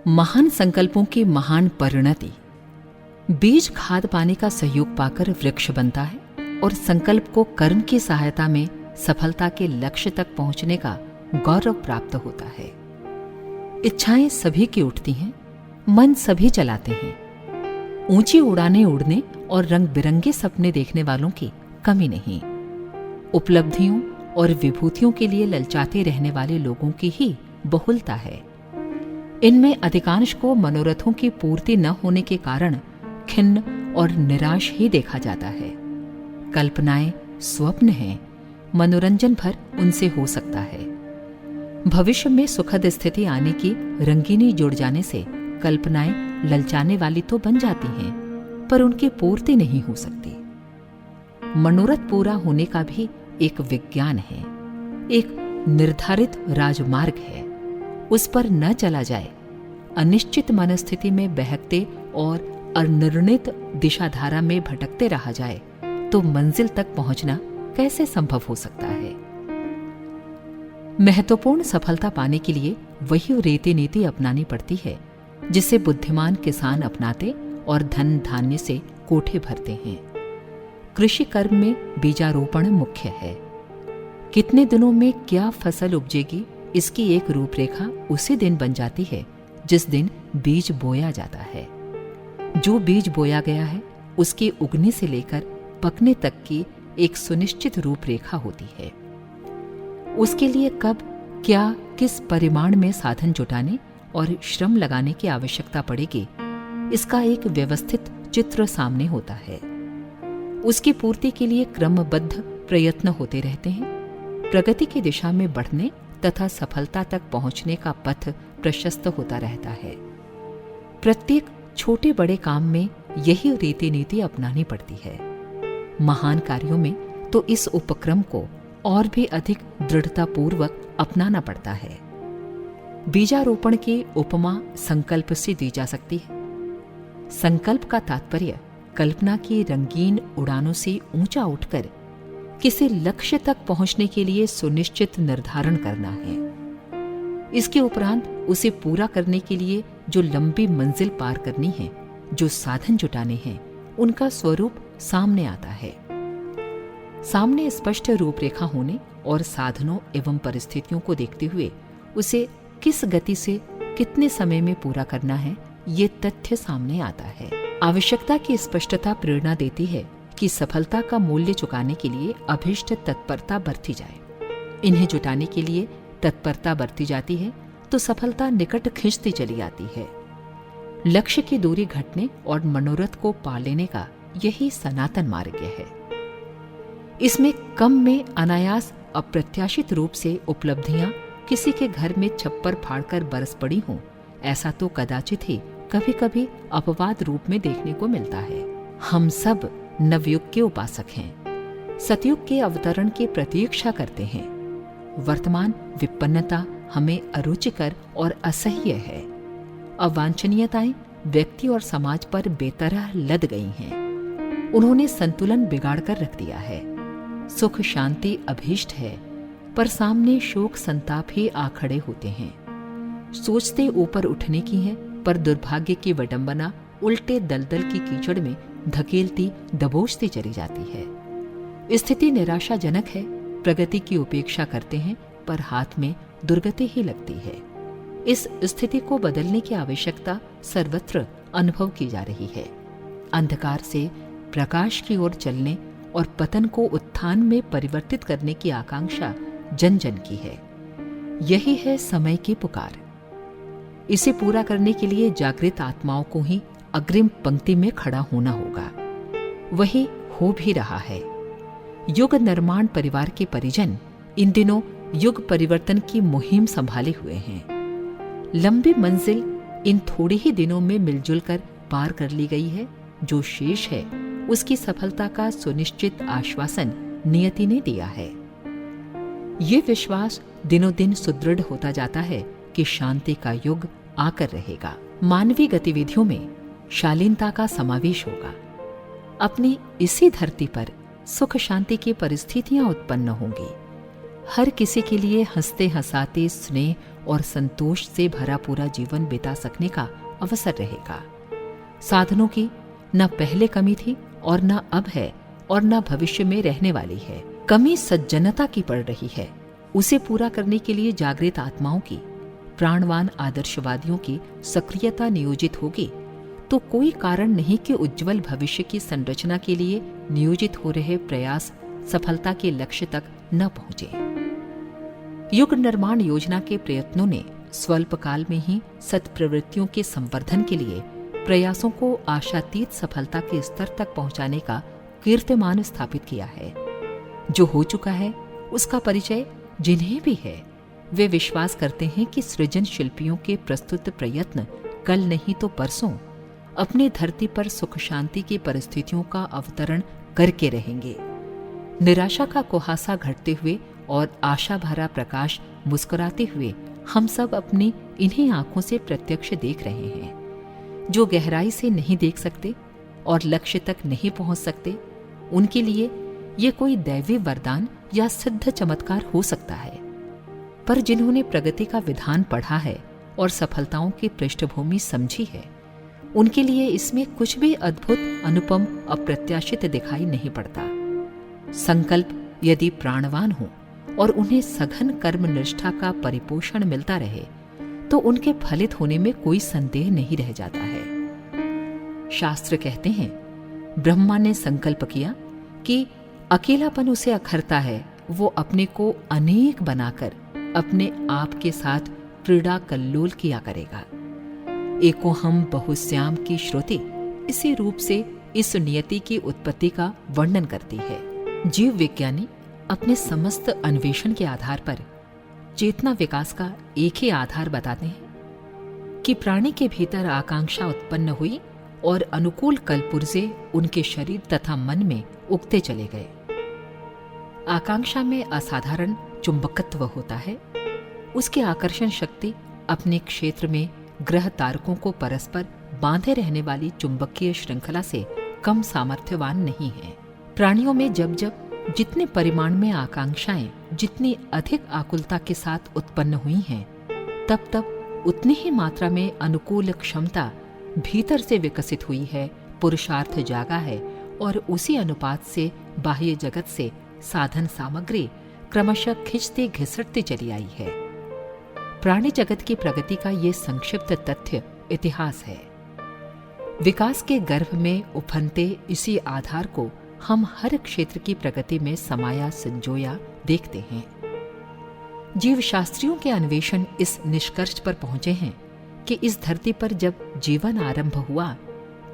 महान संकल्पों की महान परिणति। बीज खाद पानी का सहयोग पाकर वृक्ष बनता है और संकल्प को कर्म की सहायता में सफलता के लक्ष्य तक पहुंचने का गौरव प्राप्त होता है। इच्छाएं सभी की उठती हैं, मन सभी चलाते हैं। ऊंची उड़ानें उड़ने और रंग बिरंगे सपने देखने वालों की कमी नहीं। उपलब्धियों और विभूतियों के लिए ललचाते रहने वाले लोगों की ही बहुलता है। इनमें अधिकांश को मनोरथों की पूर्ति न होने के कारण खिन्न और निराश ही देखा जाता है। कल्पनाएं स्वप्न हैं, मनोरंजन भर उनसे हो सकता है। भविष्य में सुखद स्थिति आने की रंगीनी जुड़ जाने से कल्पनाएं ललचाने वाली तो बन जाती हैं, पर उनकी पूर्ति नहीं हो सकती। मनोरथ पूरा होने का भी एक विज्ञान है, एक निर्धारित राजमार्ग है। उस पर न चला जाए, अनिश्चित मनस्थिति में बहकते और अनिर्णित दिशाधारा में भटकते रहा जाए तो मंजिल तक पहुंचना कैसे संभव हो सकता है। महत्वपूर्ण सफलता पाने के लिए वही रीति नीति अपनानी पड़ती है जिसे बुद्धिमान किसान अपनाते और धन धान्य से कोठे भरते हैं। कृषि कर्म में बीजारोपण मुख्य है। कितने दिनों में क्या फसल उपजेगी, इसकी एक रूपरेखा उसी दिन बन जाती है जिस दिन बीज बोया जाता है। जो बीज बोया गया है उसके उगने से लेकर पकने तक की एक सुनिश्चित रूपरेखा होती है। उसके लिए कब, क्या, किस परिमाण में साधन जुटाने और श्रम लगाने की आवश्यकता पड़ेगी, इसका एक व्यवस्थित चित्र सामने होता है। उसकी पूर्ति के लिए क्रमबद्ध प्रयत्न होते रहते हैं। प्रगति की दिशा में बढ़ने तथा सफलता तक पहुंचने का पथ प्रशस्त होता रहता है। प्रत्येक छोटे बड़े काम में यही रीति नीति अपनानी पड़ती है। महान कार्यों में तो इस उपक्रम को और भी अधिक दृढ़तापूर्वक अपनाना पड़ता है। बीजारोपण की उपमा संकल्प से दी जा सकती है। संकल्प का तात्पर्य कल्पना की रंगीन उड़ानों से ऊंचा उठकर किसी लक्ष्य तक पहुंचने के लिए सुनिश्चित निर्धारण करना है। इसके उपरांत उसे पूरा करने के लिए जो लंबी मंजिल पार करनी है, जो साधन जुटाने हैं, उनका स्वरूप सामने आता है। सामने स्पष्ट रूपरेखा होने और साधनों एवं परिस्थितियों को देखते हुए उसे किस गति से कितने समय में पूरा करना है, ये तथ्य सामने आता है। आवश्यकता की स्पष्टता प्रेरणा देती है कि सफलता का मूल्य चुकाने के लिए अभीष्ट तत्परता बरती जाए। इन्हें जुटाने के लिए तत्परता बरती जाती है तो सफलता निकट खिंचती चली आती है। लक्ष्य की दूरी घटने और मनोरथ को पा लेने का यही सनातन मार्ग है। इसमें कम में अनायास अप्रत्याशित रूप से उपलब्धियां किसी के घर में छप्पर फाड़कर बरस पड़ी हों, ऐसा तो कदाचित ही कभी कभी अपवाद रूप में देखने को मिलता है। हम सब नवयुग के उपासक हैं, सतयुग के अवतरण की प्रतीक्षा करते हैं। वर्तमान विपन्नता हमें अरुचिकर और असह्य है। अवांछनीयताएं व्यक्ति और समाज पर बेतरह लद गई हैं। उन्होंने संतुलन बिगाड़ कर रख दिया है। सुख शांति अभीष्ट है, पर सामने शोक संताप ही आ खड़े होते हैं। सोचते ऊपर उठने की है, पर दुर्भाग्य की विडंबना उल्टे दलदल की कीचड़ में धकेलती दबोचती चली जाती है। स्थिति निराशाजनक है। प्रगति की उपेक्षा करते हैं, पर हाथ में दुर्गति ही लगती है। इस स्थिति को बदलने की आवश्यकता सर्वत्र अनुभव की जा रही है। अंधकार से प्रकाश की ओर चलने और पतन को उत्थान में परिवर्तित करने की आकांक्षा जन जन की है। यही है समय की पुकार। इसे पूरा करने के लिए जागृत आत्माओं को ही अग्रिम पंक्ति में खड़ा होना होगा। वही हो भी रहा है। युग निर्माण परिवार के परिजन इन दिनों युग परिवर्तन की मुहिम संभाले हुए हैं। लंबी मंजिल इन थोड़े ही दिनों में मिलजुल कर पार कर ली गई है। जो शेष है उसकी सफलता का सुनिश्चित आश्वासन नियति ने दिया है। ये विश्वास दिनों दिन सुदृढ़ होता जाता है कि शांति का युग आकर रहेगा। मानवीय गतिविधियों में शालीनता का समावेश होगा। अपनी इसी धरती पर सुख शांति की परिस्थितियां उत्पन्न होंगी। हर किसी के लिए हंसते हंसाते स्नेह और संतोष से भरा पूरा जीवन बिता सकने का अवसर रहेगा। साधनों की न पहले कमी थी और न अब है और न भविष्य में रहने वाली है। कमी सज्जनता की पड़ रही है। उसे पूरा करने के लिए जागृत आत्माओं की, प्राणवान आदर्शवादियों की सक्रियता नियोजित होगी तो कोई कारण नहीं कि उज्जवल भविष्य की संरचना के लिए नियोजित हो रहे प्रयास सफलता के लक्ष्य तक न पहुंचे। युग निर्माण योजना के प्रयत्नों ने स्वल्प काल में ही सत्प्रवृत्तियों के संवर्धन के लिए प्रयासों को आशातीत सफलता के स्तर तक पहुंचाने का कीर्तिमान स्थापित किया है। जो हो चुका है उसका परिचय जिन्हें भी है, वे विश्वास करते हैं कि सृजन शिल्पियों के प्रस्तुत प्रयत्न कल नहीं तो परसों अपनी धरती पर सुख शांति की परिस्थितियों का अवतरण करके रहेंगे। निराशा का कुहासा घटते हुए और आशा भरा प्रकाश मुस्कुराते हुए हम सब अपनी इन्हीं आंखों से प्रत्यक्ष देख रहे हैं। जो गहराई से नहीं देख सकते और लक्ष्य तक नहीं पहुंच सकते, उनके लिए ये कोई दैवी वरदान या सिद्ध चमत्कार हो सकता है। पर जिन्होंने प्रगति का विधान पढ़ा है और सफलताओं की पृष्ठभूमि समझी है, उनके लिए इसमें कुछ भी अद्भुत, अनुपम, अप्रत्याशित दिखाई नहीं पड़ता। संकल्प यदि प्राणवान हो और उन्हें सघन कर्म निष्ठा का परिपोषण मिलता रहे तो उनके फलित होने में कोई संदेह नहीं रह जाता है। शास्त्र कहते हैं, ब्रह्मा ने संकल्प किया कि अकेलापन उसे अखरता है, वो अपने को अनेक बनाकर अपने आप के साथ क्रीड़ा कल्लोल किया करेगा। एको हम बहुश्याम की श्रुति इसी रूप से इस नियति की उत्पत्ति का वर्णन करती है। जीव विज्ञानी अपने समस्त अन्वेषण के आधार पर चेतना विकास का एक ही आधार बताते हैं कि प्राणी के भीतर आकांक्षा उत्पन्न हुई और अनुकूल कलपुर्जे उनके शरीर तथा मन में उगते चले गए। आकांक्षा में असाधारण चुंबकत्व होता है। उसकी आकर्षण शक्ति अपने क्षेत्र में ग्रह तारकों को परस्पर बांधे रहने वाली चुंबकीय श्रृंखला से कम सामर्थ्यवान नहीं है। प्राणियों में जब जब जितने परिमाण में आकांक्षाएं जितनी अधिक आकुलता के साथ उत्पन्न हुई हैं, तब तब उतनी ही मात्रा में अनुकूल क्षमता भीतर से विकसित हुई है, पुरुषार्थ जागा है और उसी अनुपात से बाह्य जगत से साधन सामग्री क्रमशः खिंचती घिसटती चली आई है। प्राणी जगत की प्रगति का ये संक्षिप्त तथ्य इतिहास है। विकास के गर्भ में उफनते इसी आधार को हम हर क्षेत्र की प्रगति में समाया संजोया देखते हैं। जीव शास्त्रियों के अन्वेषण इस निष्कर्ष पर पहुंचे हैं कि इस धरती पर जब जीवन आरंभ हुआ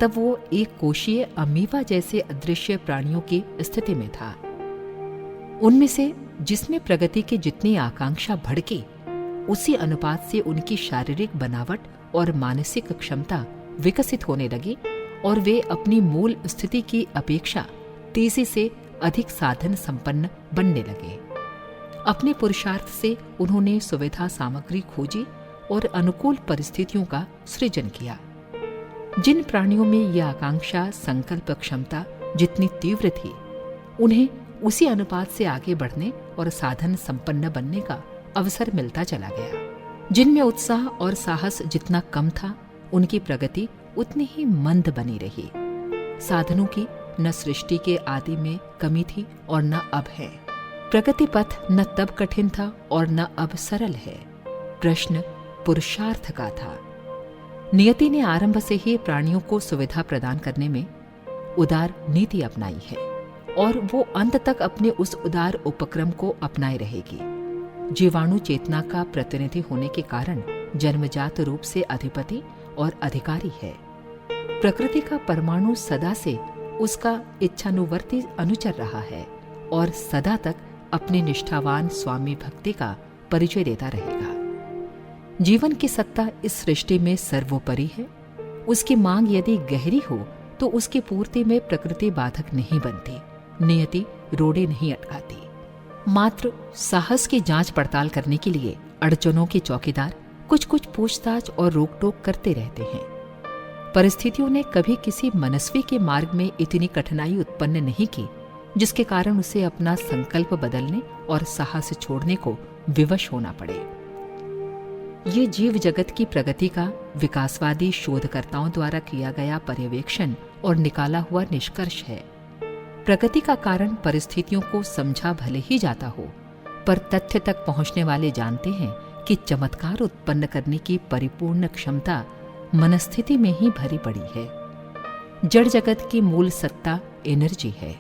तब वो एक कोशीय अमीबा जैसे अदृश्य प्राणियों की स्थिति में था। उनमें से जिसमें प्रगति की जितनी आकांक्षा भड़की, उसी अनुपात से उनकी शारीरिक बनावट और मानसिक क्षमता विकसित होने लगी और वे अपनी मूल स्थिति की अपेक्षा तेजी से अधिक साधन संपन्न बनने लगे। अपने पुरुषार्थ से उन्होंने सुविधा सामग्री खोजी और अनुकूल परिस्थितियों का सृजन किया। जिन प्राणियों में यह आकांक्षा संकल्प क्षमता जितनी तीव्र थी, उन्हें उसी अनुपात से आगे बढ़ने और साधन संपन्न बनने का अवसर मिलता चला गया। जिनमें उत्साह और साहस जितना कम था, उनकी प्रगति उतनी ही मंद बनी रही। साधनों की न सृष्टि के आदि में कमी थी और न अब है। प्रगति पथ न तब कठिन था और न अब सरल है। प्रश्न पुरुषार्थ का था। नियति ने आरंभ से ही प्राणियों को सुविधा प्रदान करने में उदार नीति अपनाई है और वो अंत तक अपने उस उदार उपक्रम को अपनाए रहेगी। जीवाणु चेतना का प्रतिनिधि होने के कारण जन्मजात रूप से अधिपति और अधिकारी है। प्रकृति का परमाणु सदा से उसका इच्छानुवर्ती अनुचर रहा है और सदा तक अपने निष्ठावान स्वामी भक्ति का परिचय देता रहेगा। जीवन की सत्ता इस सृष्टि में सर्वोपरि है। उसकी मांग यदि गहरी हो तो उसकी पूर्ति में प्रकृति बाधक नहीं बनती, नियति रोड़े नहीं अटकाती। मात्र साहस की जांच पड़ताल करने के लिए अड़चनों के चौकीदार कुछ कुछ पूछताछ और रोक टोक करते रहते हैं। परिस्थितियों ने कभी किसी मनस्वी के मार्ग में इतनी कठिनाई उत्पन्न नहीं की जिसके कारण उसे अपना संकल्प बदलने और साहस छोड़ने को विवश होना पड़े। ये जीव जगत की प्रगति का विकासवादी शोधकर्ताओं द्वारा किया गया पर्यवेक्षण और निकाला हुआ निष्कर्ष है। प्रगति का कारण परिस्थितियों को समझा भले ही जाता हो, पर तथ्य तक पहुंचने वाले जानते हैं कि चमत्कार उत्पन्न करने की परिपूर्ण क्षमता मनस्थिति में ही भरी पड़ी है। जड़ जगत की मूल सत्ता एनर्जी है।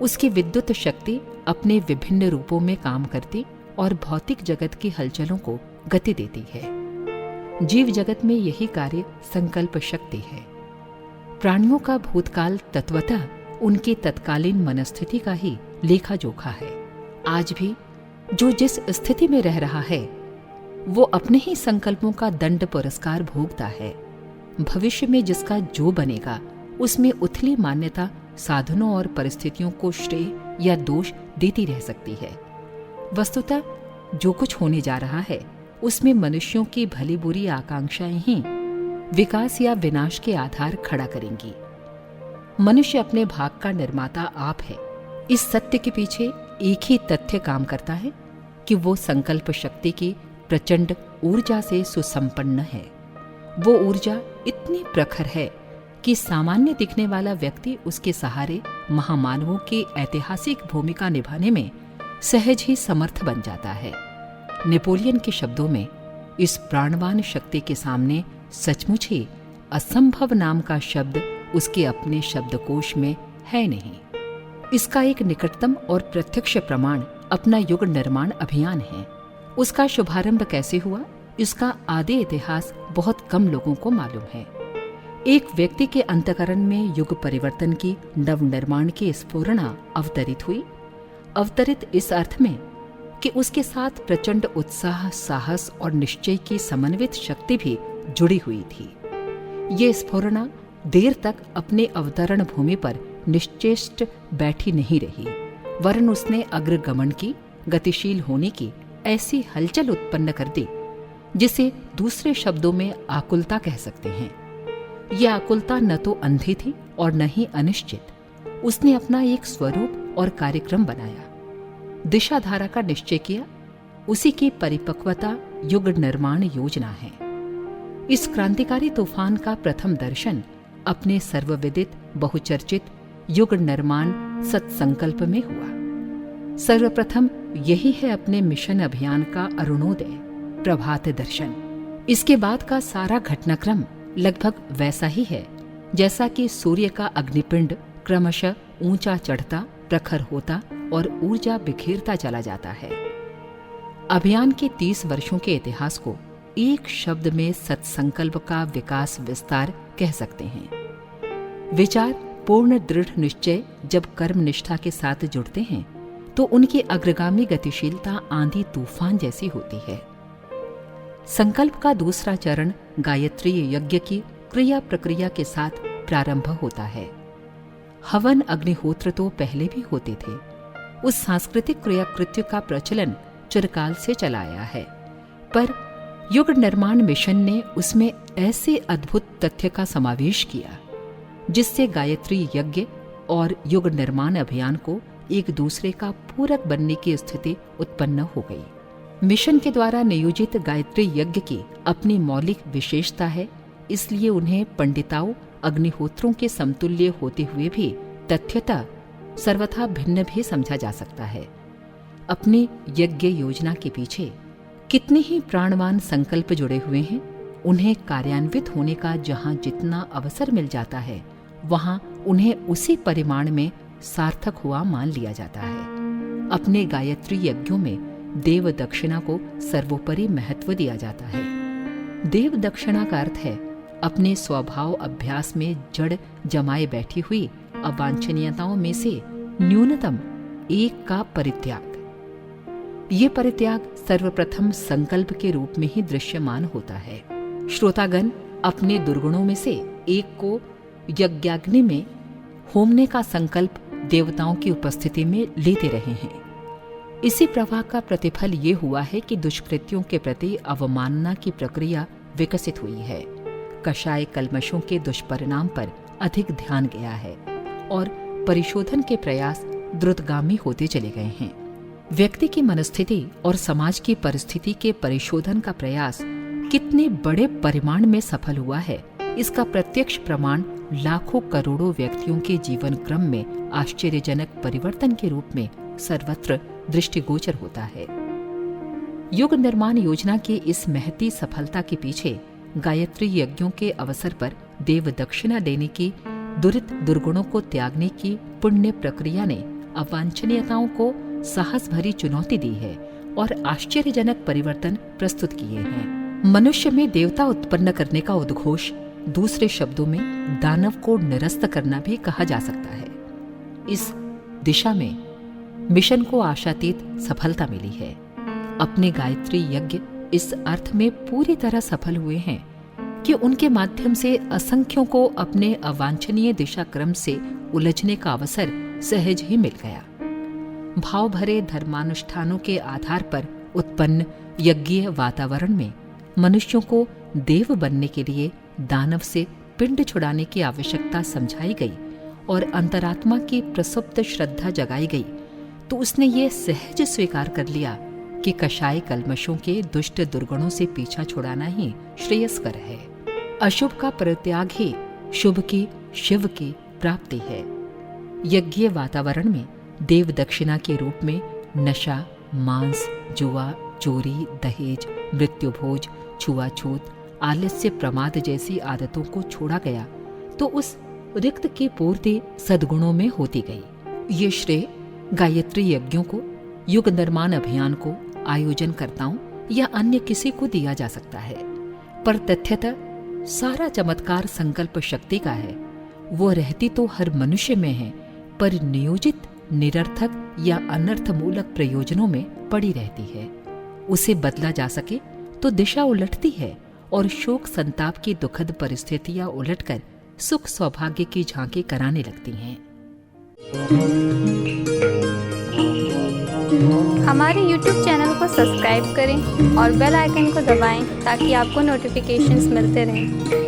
उसकी विद्युत शक्ति अपने विभिन्न रूपों में काम करती और भौतिक जगत की हलचलों को गति देती है। जीव जगत में यही कार्य संकल्प शक्ति है। प्राणियों का भूतकाल तत्वतः उनकी तत्कालीन मनस्थिति का ही लेखा जोखा है। आज भी जो जिस स्थिति में रह रहा है वो अपने ही संकल्पों का दंड पुरस्कार भोगता है। भविष्य में जिसका जो बनेगा उसमें उथली मान्यता साधनों और परिस्थितियों को श्रेय या दोष देती रह सकती है। वस्तुतः जो कुछ होने जा रहा है उसमें मनुष्यों की भली बुरी आकांक्षाएं ही विकास या विनाश के आधार खड़ा करेंगी। मनुष्य अपने भाग का निर्माता आप है। इस सत्य के पीछे एक ही तथ्य काम करता है कि वो संकल्प शक्ति की प्रचंड ऊर्जा से सुसंपन्न है। वो ऊर्जा इतनी प्रखर है कि सामान्य दिखने वाला व्यक्ति उसके सहारे महामानवों की ऐतिहासिक भूमिका निभाने में सहज ही समर्थ बन जाता है। नेपोलियन के शब्दों में, इस प्राणवान शक्ति के सामने सचमुच ही असंभव नाम का शब्द उसके अपने शब्दकोश में है नहीं। इसका एक निकटतम और प्रत्यक्ष प्रमाण अपना युग निर्माण अभियान है। उसका शुभारंभ कैसे हुआ, इसका आदि इतिहास बहुत कम लोगों को मालूम है। एक व्यक्ति के अंतःकरण में युग परिवर्तन की नवनिर्माण की स्फुरणा अवतरित हुई। अवतरित इस अर्थ में कि उसके साथ प्रचंड उत्साह, साहस और निश्चय की समन्वित शक्ति भी जुड़ी हुई थी। ये स्फुरणा देर तक अपने अवतरण भूमि पर निश्चेष्ट बैठी नहीं रही, वरन उसने अग्रगमन की, गतिशील होने की ऐसी हलचल उत्पन्न कर दी जिसे दूसरे शब्दों में आकुलता कह सकते हैं। यह आकुलता न तो अंधी थी और न ही अनिश्चित। उसने अपना एक स्वरूप और कार्यक्रम बनाया, दिशा धारा का निश्चय किया। उसी की परिपक्वता युग निर्माण योजना है। इस क्रांतिकारी तूफान का प्रथम दर्शन अपने सर्वविदित बहुचर्चित युग निर्माण सत्संकल्प में हुआ। सर्वप्रथम यही है अपने मिशन अभियान का अरुणोदय, प्रभात दर्शन। इसके बाद का सारा घटनाक्रम लगभग वैसा ही है जैसा कि सूर्य का अग्निपिंड क्रमशः ऊंचा चढ़ता, प्रखर होता और ऊर्जा बिखेरता चला जाता है। अभियान के 30 वर्षों के इतिहास को एक शब्द में सत्संकल्प का विकास विस्तार कह सकते हैं। विचार, पूर्ण दृढ़ निश्चय जब कर्म निष्ठा के साथ जुड़ते हैं तो उनकी अग्रगामी गतिशीलता आंधी तूफान जैसी होती है। संकल्प का दूसरा चरण गायत्री यज्ञ की क्रिया प्रक्रिया के साथ प्रारंभ होता है। हवन अग्निहोत्र तो पहले भी होते थे। उस सांस्कृतिक क्रियाकृत्य का प्रचलन चिरकाल से चला आया है, पर युग निर्माण मिशन ने उसमें ऐसे अद्भुत तथ्य का समावेश किया जिससे गायत्री यज्ञ और युग निर्माण अभियान को एक दूसरे का पूरक बनने की स्थिति उत्पन्न हो गई। मिशन के द्वारा नियोजित गायत्री यज्ञ की अपनी मौलिक विशेषता है, इसलिए उन्हें पंडिताओं अग्निहोत्रों के समतुल्य होते हुए भी तथ्यतः सर्वथा भिन्न भी समझा जा सकता है। अपनी यज्ञ योजना के पीछे कितने ही प्राणवान संकल्प जुड़े हुए हैं। उन्हें कार्यान्वित होने का जहां जितना अवसर मिल जाता है वहां उन्हें उसी परिमाण में सार्थक हुआ मान लिया जाता है। अपने गायत्री यज्ञों में देव दक्षिणा को सर्वोपरि महत्व दिया जाता है। देव दक्षिणा का अर्थ है अपने स्वभाव अभ्यास में जड़ जमाए बैठी हुई अवांछनीयताओं में से न्यूनतम एक का परित्याग। ये परित्याग सर्वप्रथम संकल्प के रूप में ही दृश्यमान होता है। श्रोतागण अपने दुर्गुणों में से एक को यज्ञाग्नि में होमने का संकल्प देवताओं की उपस्थिति में लेते रहे हैं। इसी प्रवाह का प्रतिफल ये हुआ है कि दुष्कृत्यों के प्रति अवमानना की प्रक्रिया विकसित हुई है। कषाय कल्मशों के दुष्परिणाम पर अधिक ध्यान गया है और परिशोधन के प्रयास द्रुतगामी होते चले गए हैं। व्यक्ति की मनस्थिति और समाज की परिस्थिति के परिशोधन का प्रयास कितने बड़े परिमाण में सफल हुआ है, इसका प्रत्यक्ष प्रमाण लाखों करोड़ों व्यक्तियों के जीवन क्रम में आश्चर्यजनक परिवर्तन के रूप में सर्वत्र दृष्टिगोचर होता है। युग निर्माण योजना की इस महती सफलता के पीछे गायत्री यज्ञों के अवसर पर देव दक्षिणा देने की दुरित दुर्गुणों को त्यागने की पुण्य प्रक्रिया ने अवांछनीयताओं को साहस भरी चुनौती दी है और आश्चर्यजनक परिवर्तन प्रस्तुत किए हैं। मनुष्य में देवता उत्पन्न करने का उद्घोष, दूसरे शब्दों में दानव को निरस्त करना भी कहा जा सकता है। इस दिशा में मिशन को आशातीत सफलता मिली है। अपने गायत्री यज्ञ इस अर्थ में पूरी तरह सफल हुए हैं कि उनके माध्यम से असंख्यों को अपने अवांछनीय दिशा क्रम से उलझने का अवसर सहज ही मिल गया। भाव भरे धर्मानुष्ठानों के आधार पर उत्पन्न यज्ञीय वातावरण में मनुष्यों को देव बनने के लिए दानव से पिंड छुड़ाने की आवश्यकता समझाई गई और अंतरात्मा की प्रसुप्त श्रद्धा जगाई गई, तो उसने ये सहज स्वीकार कर लिया कि कषाय कल्मशों के दुष्ट दुर्गुणों से पीछा छुड़ाना ही श्रेयस्कर है। अशुभ का परित्याग ही शुभ की, शिव की प्राप्ति है। यज्ञीय वातावरण में देव दक्षिणा के रूप में नशा, मांस, जुआ, चोरी, दहेज, मृत्युभोज, छुआछूत, आलस्य, प्रमाद जैसी आदतों को छोड़ा गया तो उस रिक्त की पूर्ति सद्गुणों में होती गई। ये श्रेय गायत्री यज्ञों को, युग निर्माण अभियान को, आयोजनकर्ताओं या अन्य किसी को दिया जा सकता है, पर तथ्यतः सारा चमत्कार संकल्प शक्ति का है। वो रहती तो हर मनुष्य में है, पर नियोजित निरर्थक या अनर्थमूलक प्रयोजनों में पड़ी रहती है। उसे बदला जा सके तो दिशा उलटती है और शोक संताप की दुखद परिस्थितियां उलटकर सुख सौभाग्य की झांकी कराने लगती हैं। हमारे YouTube चैनल को सब्सक्राइब करें और बेल आइकन को दबाएं ताकि आपको नोटिफिकेशंस मिलते रहें।